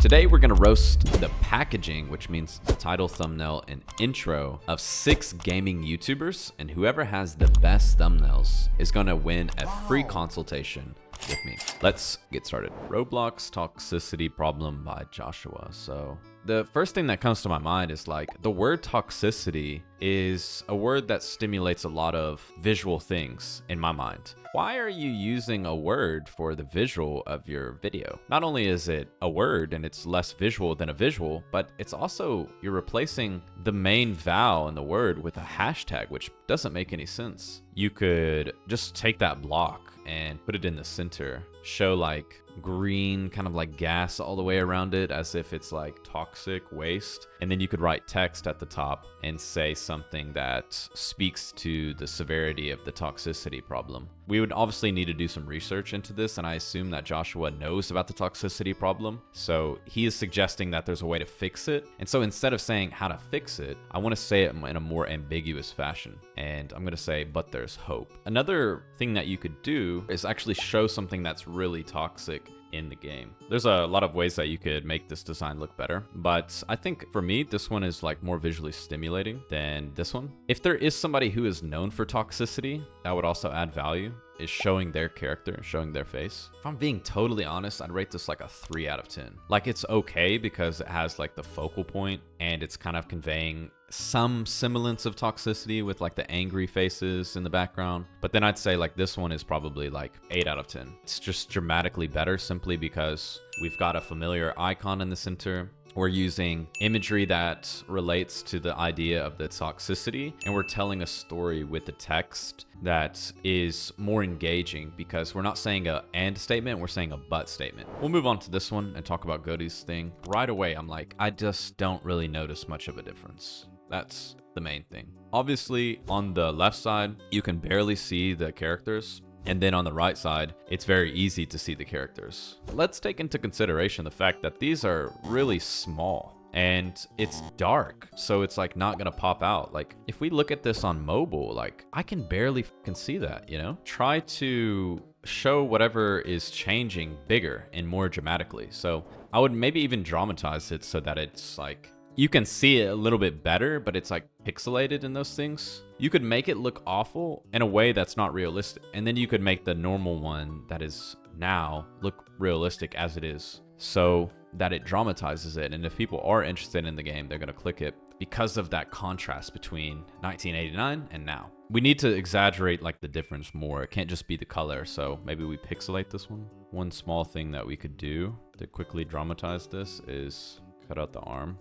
Today we're gonna roast the packaging, which means the title, thumbnail, and intro of 6 gaming YouTubers, and whoever has the best thumbnails is gonna win a free consultation with me. Let's get started. Roblox toxicity problem by Joshua. So the first thing that comes to my mind is like the word toxicity is a word that stimulates a lot of visual things in my mind. Why are you using a word for the visual of your video? Not only is it a word and it's less visual than a visual, but it's also you're replacing the main vowel in the word with a hashtag, which doesn't make any sense. You could just take that block and put it in the center, show like green kind of like gas all the way around it as if it's like toxic waste, and then you could write text at the top and say something that speaks to the severity of the toxicity problem. We would obviously need to do some research into this, and I assume that Joshua knows about the toxicity problem, so he is suggesting that there's a way to fix it. And so instead of saying how to fix it, I want to say it in a more ambiguous fashion, and I'm going to say but there's hope. Another thing that you could do is actually show something that's really toxic in the game. There's a lot of ways that you could make this design look better, but I think for me this one is like more visually stimulating than this one. If there is somebody who is known for toxicity, that would also add value, is showing their character, showing their face. If I'm being totally honest, I'd rate this like a 3 out of 10. Like it's okay because it has like the focal point and it's kind of conveying some semblance of toxicity with like the angry faces in the background. But then I'd say like this one is probably like 8 out of 10. It's just dramatically better simply because we've got a familiar icon in the center. We're using imagery that relates to the idea of the toxicity, and we're telling a story with the text that is more engaging because we're not saying a and statement, we're saying a but statement. We'll move on to this one and talk about Godie's thing. Right away, I'm like, I just don't really notice much of a difference. That's the main thing. Obviously, on the left side, you can barely see the characters. And then on the right side, it's very easy to see the characters. Let's take into consideration the fact that these are really small and it's dark, so it's like not gonna pop out. Like if we look at this on mobile, like I can barely see that, you know? Try to show whatever is changing bigger and more dramatically. So I would maybe even dramatize it so that it's like, you can see it a little bit better, but it's like pixelated in those things. You could make it look awful in a way that's not realistic. And then you could make the normal one that is now look realistic as it is so that it dramatizes it. And if people are interested in the game, they're going to click it because of that contrast between 1989 and now. We need to exaggerate like the difference more. It can't just be the color. So maybe we pixelate this one. One small thing that we could do to quickly dramatize this is cut out the arm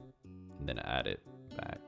and then add it back.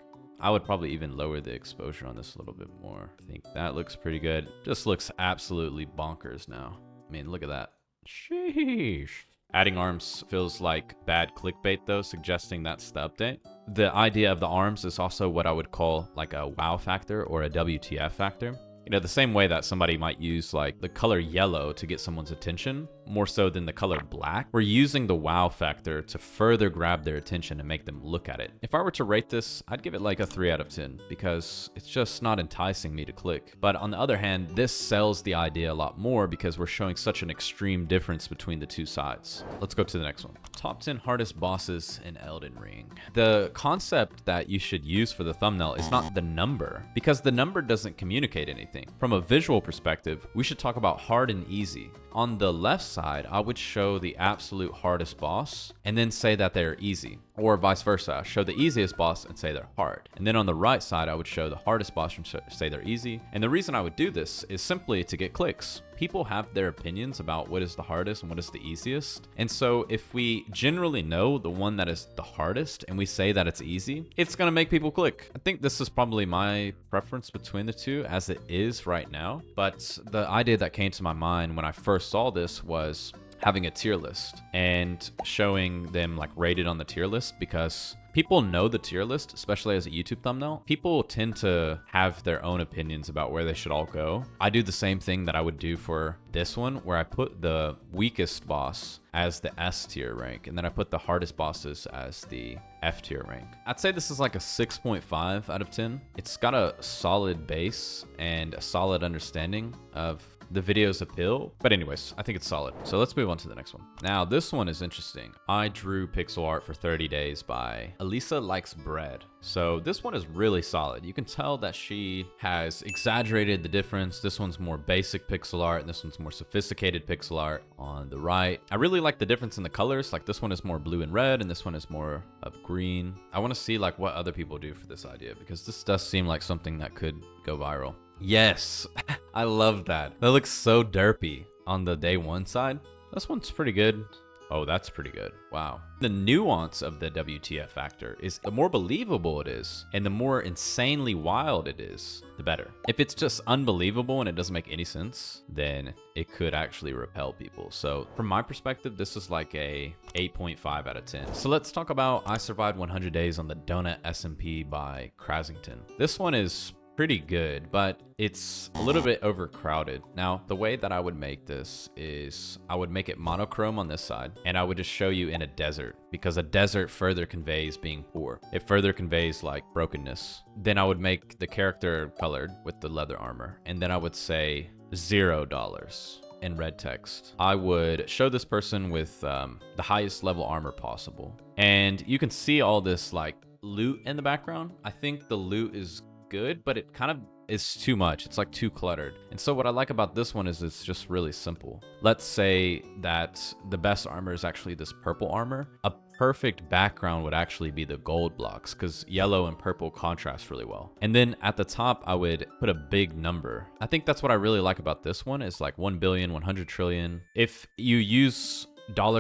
I would probably even lower the exposure on this a little bit more. I think that looks pretty good. Just looks absolutely bonkers now. I mean, look at that. Sheesh. Adding arms feels like bad clickbait though, suggesting that's the update. The idea of the arms is also what I would call like a wow factor or a WTF factor. You know, the same way that somebody might use like the color yellow to get someone's attention, more so than the color black. We're using the wow factor to further grab their attention and make them look at it. If I were to rate this, I'd give it like a 3 out of 10 because it's just not enticing me to click. But on the other hand, this sells the idea a lot more because we're showing such an extreme difference between the two sides. Let's go to the next one. Top 10 hardest bosses in Elden Ring. The concept that you should use for the thumbnail is not the number, because the number doesn't communicate anything. From a visual perspective, we should talk about hard and easy. On the left side, I would show the absolute hardest boss and then say that they're easy, or vice versa. Show the easiest boss and say they're hard. And then on the right side, I would show the hardest boss and say they're easy. And the reason I would do this is simply to get clicks. People have their opinions about what is the hardest and what is the easiest. And so if we generally know the one that is the hardest and we say that it's easy, it's gonna make people click. I think this is probably my preference between the two as it is right now. But the idea that came to my mind when I first saw this was having a tier list and showing them like rated on the tier list, because people know the tier list, especially as a YouTube thumbnail. People tend to have their own opinions about where they should all go. I do the same thing that I would do for this one, where I put the weakest boss as the S tier rank, and then I put the hardest bosses as the F tier rank. I'd say this is like a 6.5 out of 10. It's got a solid base and a solid understanding of the video's appeal. But anyways, I think it's solid. So let's move on to the next one. Now, this one is interesting. I drew pixel art for 30 days by Elisa Likes Bread. So this one is really solid. You can tell that she has exaggerated the difference. This one's more basic pixel art, and this one's more sophisticated pixel art on the right. I really like the difference in the colors. Like this one is more blue and red, and this one is more of green. I want to see like what other people do for this idea, because this does seem like something that could go viral. Yes, I love that. That looks so derpy on the day one side. This one's pretty good. Oh, that's pretty good. Wow. The nuance of the WTF factor is the more believable it is and the more insanely wild it is, the better. If it's just unbelievable and it doesn't make any sense, then it could actually repel people. So from my perspective, this is like a 8.5 out of 10. So let's talk about I Survived 100 Days on the Donut SMP by Crasington. This one is pretty good, but it's a little bit overcrowded. Now, the way that I would make this is I would make it monochrome on this side, and I would just show you in a desert, because a desert further conveys being poor. It further conveys like brokenness. Then I would make the character colored with the leather armor, and then I would say $0 in red text. I would show this person with the highest level armor possible, and you can see all this like loot in the background. I think the loot is good, but it kind of is too much. It's like too cluttered. And so what I like about this one is it's just really simple. Let's say that the best armor is actually this purple armor. A perfect background would actually be the gold blocks, because yellow and purple contrast really well. And then at the top, I would put a big number. I think that's what I really like about this one is like 1 billion, 100 trillion. If you use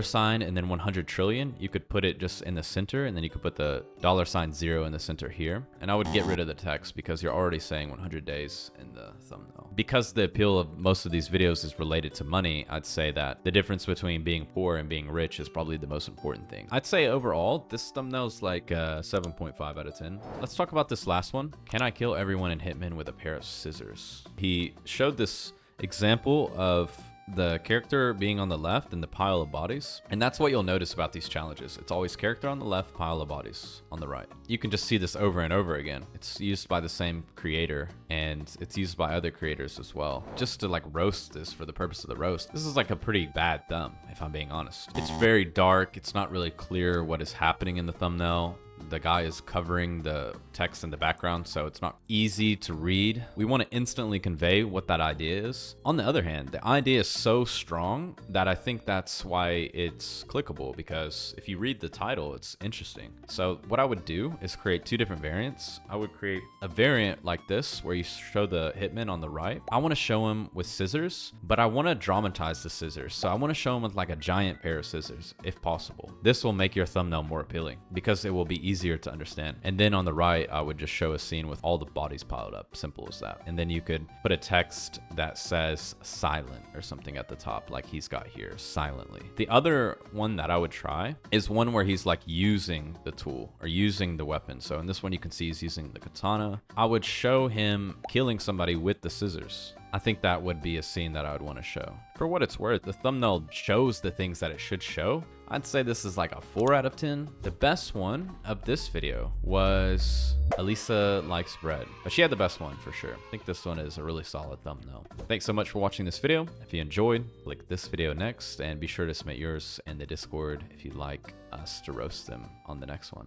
$sign and then 100 trillion, you could put it just in the center, and then you could put the $0 in the center here. And I would get rid of the text because you're already saying 100 days in the thumbnail. Because the appeal of most of these videos is related to money, I'd say that the difference between being poor and being rich is probably the most important thing. I'd say overall, this thumbnail is like 7.5 out of 10. Let's talk about this last one. Can I kill everyone in Hitman with a pair of scissors? He showed this example of the character being on the left and the pile of bodies. And that's what you'll notice about these challenges. It's always character on the left, pile of bodies on the right. You can just see this over and over again. It's used by the same creator, and it's used by other creators as well. Just to like roast this for the purpose of the roast. This is like a pretty bad thumb, if I'm being honest. It's very dark. It's not really clear what is happening in the thumbnail. The guy is covering the text in the background, so it's not easy to read. We want to instantly convey what that idea is. On the other hand, the idea is so strong that I think that's why it's clickable, because if you read the title, it's interesting. So what I would do is create two different variants. I would create a variant like this where you show the hitman on the right. I want to show him with scissors, but I want to dramatize the scissors. So I want to show him with like a giant pair of scissors if possible. This will make your thumbnail more appealing because it will be easier to understand. And then on the right, I would just show a scene with all the bodies piled up. Simple as that. And then you could put a text that says silent or something at the top, like he's got here, silently. The other one that I would try is one where he's like using the tool or using the weapon. So in this one, you can see he's using the katana. I would show him killing somebody with the scissors. I think that would be a scene that I would want to show. For what it's worth, the thumbnail shows the things that it should show. I'd say this is like a 4 out of 10. The best one of this video was Elisa Likes Bread, but she had the best one for sure. I think this one is a really solid thumbnail. Thanks so much for watching this video. If you enjoyed, click this video next, and be sure to submit yours in the Discord if you'd like us to roast them on the next one.